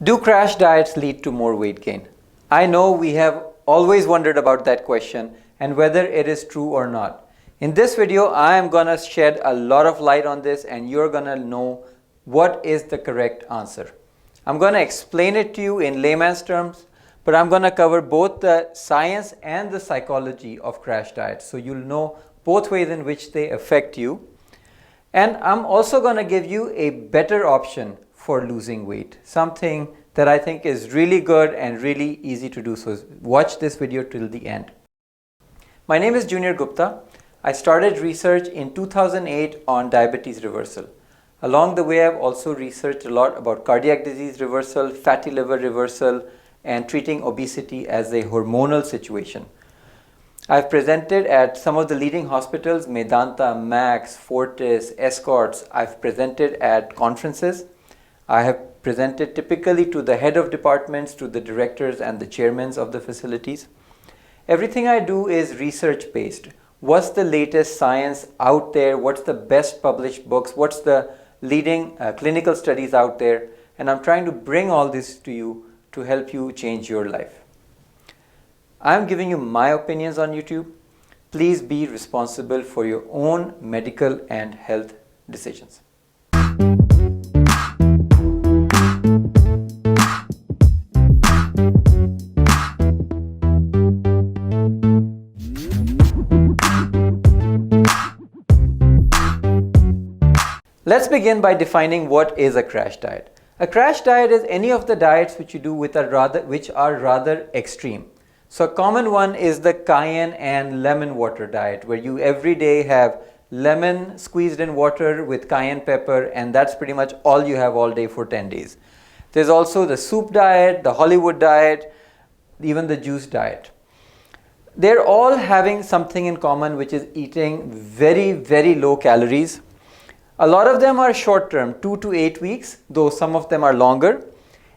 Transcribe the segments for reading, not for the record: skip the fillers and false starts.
Do crash diets lead to more weight gain? I know we have always wondered about that question and whether it is true or not. In this video, I am going to shed a lot of light on this and you're going to know what is the correct answer. I'm going to explain it to you in layman's terms, but I'm going to cover both the science and the psychology of crash diets, so you'll know both ways in which they affect you. And I'm also going to give you a better option for losing weight, something that I think is really good and really easy to do. So watch this video till the end. My name is Gupta. I started research in 2008 on diabetes reversal. Along the way, I've also researched a lot about cardiac disease reversal, fatty liver reversal, and treating obesity as a hormonal situation. I've presented at some of the leading hospitals, Medanta, Max, Fortis, Escorts. I've presented at conferences. I have presented typically to the head of departments, to the directors and the chairmen of the facilities. Everything I do is research-based. What's the latest science out there? What's the best published books? What's the leading clinical studies out there? And I'm trying to bring all this to you to help you change your life. I'm giving you my opinions on YouTube. Please be responsible for your own medical and health decisions. Let's begin by defining what is a crash diet. A crash diet is any of the diets which you do which are rather extreme. So a common one is the cayenne and lemon water diet, where you every day have lemon squeezed in water with cayenne pepper, and that's pretty much all you have all day for 10 days. There's also the soup diet, the Hollywood diet, even the juice diet. They're all having something in common, which is eating very, very low calories. A lot of them are short term, 2 to 8 weeks, though some of them are longer.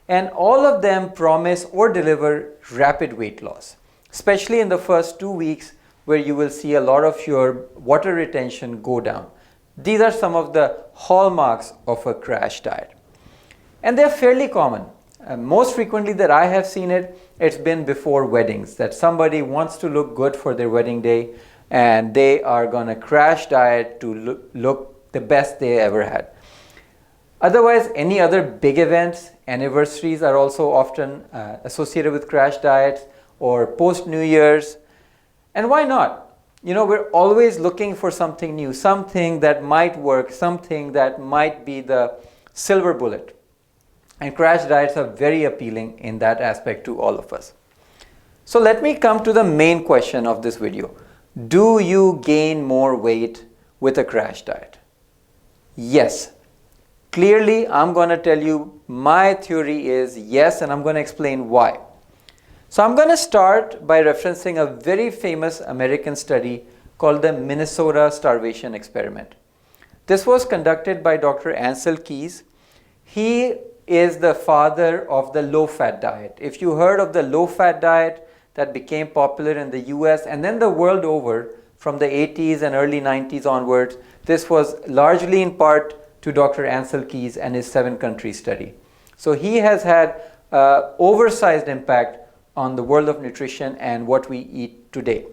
And all of them promise or deliver rapid weight loss, especially in the first 2 weeks, where you will see a lot of your water retention go down. These are some of the hallmarks of a crash diet. And they're fairly common. Most frequently that I have seen it, it's been before weddings, that somebody wants to look good for their wedding day and they are going to crash diet to look the best they ever had. Otherwise, any other big events, anniversaries are also often associated with crash diets, or post New Year's. And why not? You know, we're always looking for something new, something that might work, something that might be the silver bullet. And crash diets are very appealing in that aspect to all of us. So let me come to the main question of this video. Do you gain more weight with a crash diet? Yes. Clearly, I'm going to tell you my theory is yes, and I'm going to explain why. So I'm going to start by referencing a very famous American study called the Minnesota Starvation Experiment. This was conducted by Dr. Ancel Keys. He is the father of the low-fat diet. If you heard of the low-fat diet that became popular in the US and then the world over from the 80s and early 90s onwards, this was largely in part to Dr. Ancel Keys and his 7-country study. So he has had oversized impact on the world of nutrition and what we eat today.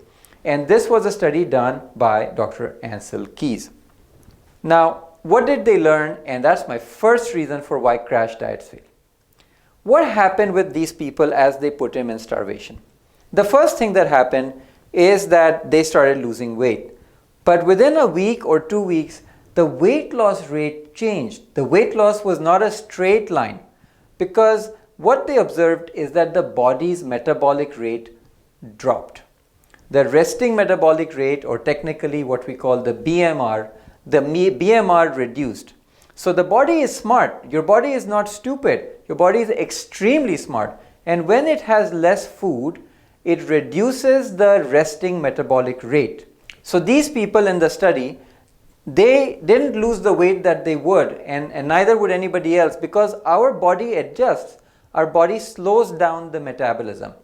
And this was a study done by Dr. Ancel Keys. Now, what did they learn? And that's my first reason for why crash diets fail. What happened with these people as they put him in starvation? The first thing that happened is that they started losing weight. But within a week or 2 weeks, the weight loss rate changed. The weight loss was not a straight line, because what they observed is that the body's metabolic rate dropped. The resting metabolic rate, or technically what we call the BMR, the BMR reduced. So the body is smart. Your body is not stupid. Your body is extremely smart. And when it has less food, it reduces the resting metabolic rate. So these people in the study, they didn't lose the weight that they would, and neither would anybody else, because our body adjusts. Our body slows down the metabolism.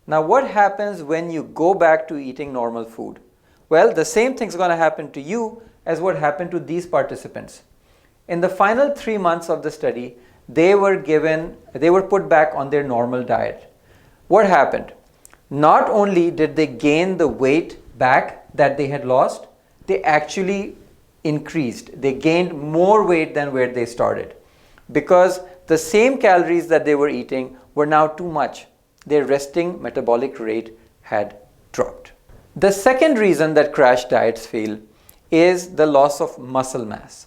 Now, what happens when you go back to eating normal food? Well, the same thing's going to happen to you as what happened to these participants. In the final 3 months of the study, they were put back on their normal diet. What happened? Not only did they gain the weight back that they had lost, they actually increased. They gained more weight than where they started, because the same calories that they were eating were now too much. Their resting metabolic rate had dropped. The second reason that crash diets fail is the loss of muscle mass.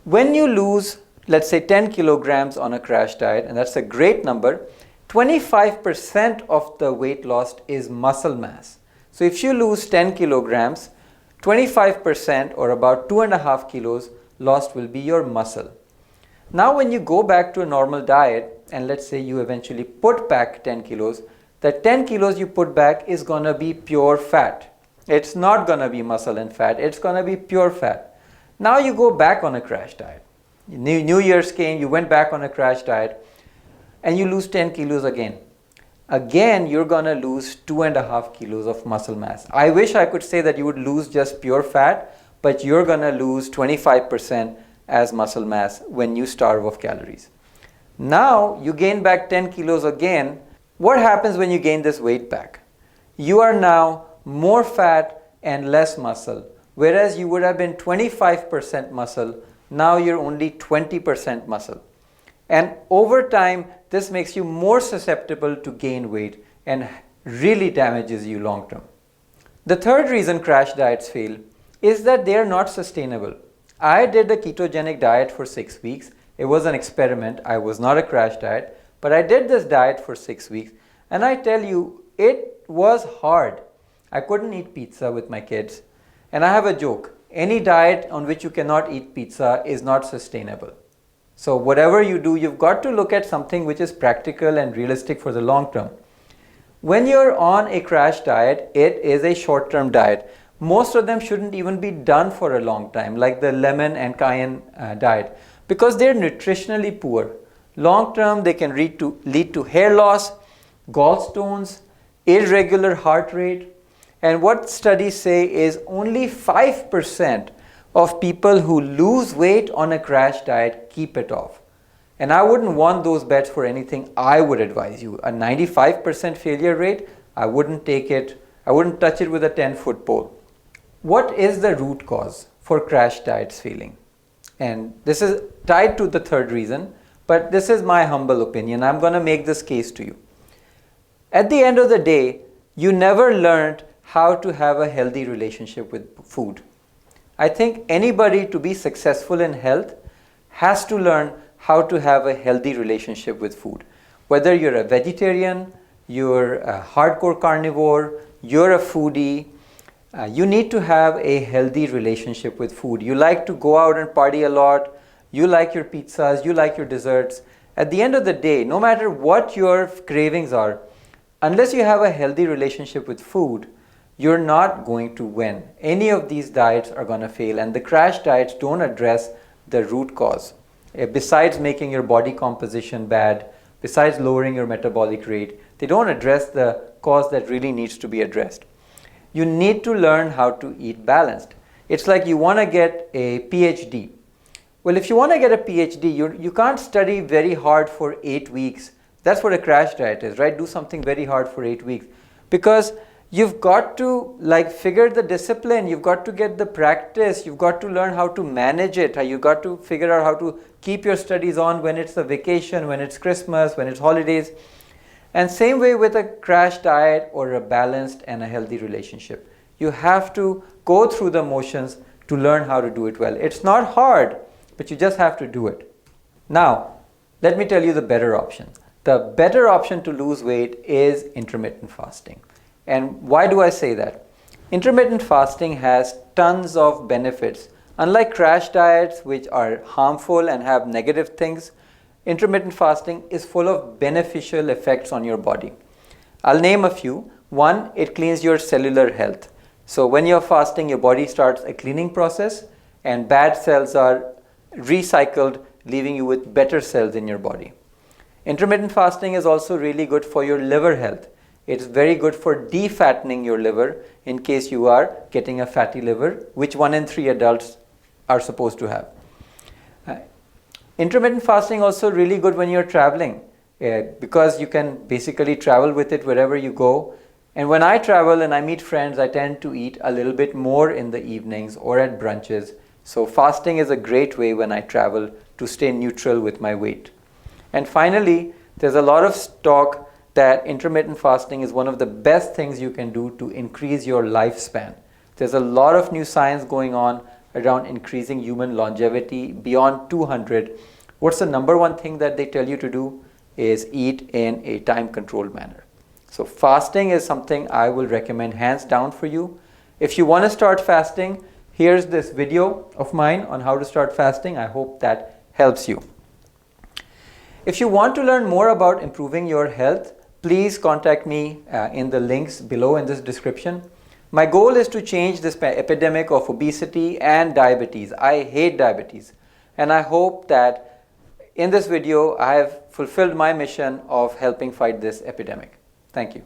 When you lose, let's say 10 kilograms on a crash diet, and that's a great number, 25% of the weight lost is muscle mass. So if you lose 10 kilograms, 25% or about 2.5 kilos lost will be your muscle. Now when you go back to a normal diet, and let's say you eventually put back 10 kilos, the 10 kilos you put back is going to be pure fat. It's not going to be muscle and fat, it's going to be pure fat. Now you go back on a crash diet. New Year's came, you went back on a crash diet, and you lose 10 kilos again. Again, you're going to lose 2.5 kilos of muscle mass. I wish I could say that you would lose just pure fat, but you're going to lose 25% as muscle mass when you starve of calories. Now you gain back 10 kilos again. What happens when you gain this weight back? You are now more fat and less muscle. Whereas you would have been 25% muscle, now you're only 20% muscle. And over time, this makes you more susceptible to gain weight and really damages you long term. The third reason crash diets fail is that they are not sustainable. I did a ketogenic diet for 6 weeks. It was an experiment. I was not a crash diet, but I did this diet for 6 weeks, and I tell you, it was hard. I couldn't eat pizza with my kids. And I have a joke. Any diet on which you cannot eat pizza is not sustainable. So whatever you do, you've got to look at something which is practical and realistic for the long term. When you're on a crash diet, it is a short-term diet. Most of them shouldn't even be done for a long time, like the lemon and cayenne diet, because they're nutritionally poor. Long term, they can lead to hair loss, gallstones, irregular heart rate. And what studies say is only 5% of people who lose weight on a crash diet keep it off. And I wouldn't want those bets for anything. I would advise you. A 95% failure rate, I wouldn't take it. I wouldn't touch it with a 10-foot pole. What is the root cause for crash diets failing? And this is tied to the third reason, but this is my humble opinion. I'm going to make this case to you. At the end of the day, you never learned how to have a healthy relationship with food. I think anybody to be successful in health has to learn how to have a healthy relationship with food. Whether you're a vegetarian, you're a hardcore carnivore, you're a foodie, you need to have a healthy relationship with food. You like to go out and party a lot, you like your pizzas, you like your desserts. At the end of the day, no matter what your cravings are, unless you have a healthy relationship with food, you're not going to win. Any of these diets are going to fail, and the crash diets don't address the root cause. Besides making your body composition bad, besides lowering your metabolic rate, they don't address the cause that really needs to be addressed. You need to learn how to eat balanced. It's like you want to get a PhD. Well, if you want to get a PhD, you can't study very hard for 8 weeks. That's what a crash diet is, right? Do something very hard for 8 weeks. Because you've got to figure the discipline, you've got to get the practice, you've got to learn how to manage it, you've got to figure out how to keep your studies on when it's a vacation, when it's Christmas, when it's holidays. And same way with a crash diet or a balanced and a healthy relationship. You have to go through the motions to learn how to do it well. It's not hard, but you just have to do it. Now, let me tell you the better option. The better option to lose weight is intermittent fasting. And why do I say that? Intermittent fasting has tons of benefits. Unlike crash diets, which are harmful and have negative things, intermittent fasting is full of beneficial effects on your body. I'll name a few. One, it cleans your cellular health. So when you're fasting, your body starts a cleaning process and bad cells are recycled, leaving you with better cells in your body. Intermittent fasting is also really good for your liver health. It's very good for defattening your liver in case you are getting a fatty liver, which 1 in 3 adults are supposed to have. Intermittent fasting also really good when you're traveling, because you can basically travel with it wherever you go. And when I travel and I meet friends, I tend to eat a little bit more in the evenings or at brunches. So fasting is a great way when I travel to stay neutral with my weight. And finally, there's a lot of talk that intermittent fasting is one of the best things you can do to increase your lifespan. There's a lot of new science going on around increasing human longevity beyond 200. What's the number one thing that they tell you to do is eat in a time-controlled manner. So fasting is something I will recommend hands down for you. If you want to start fasting, here's this video of mine on how to start fasting. I hope that helps you. If you want to learn more about improving your health, please contact me in the links below in this description. My goal is to change this epidemic of obesity and diabetes. I hate diabetes, and I hope that in this video I have fulfilled my mission of helping fight this epidemic. Thank you.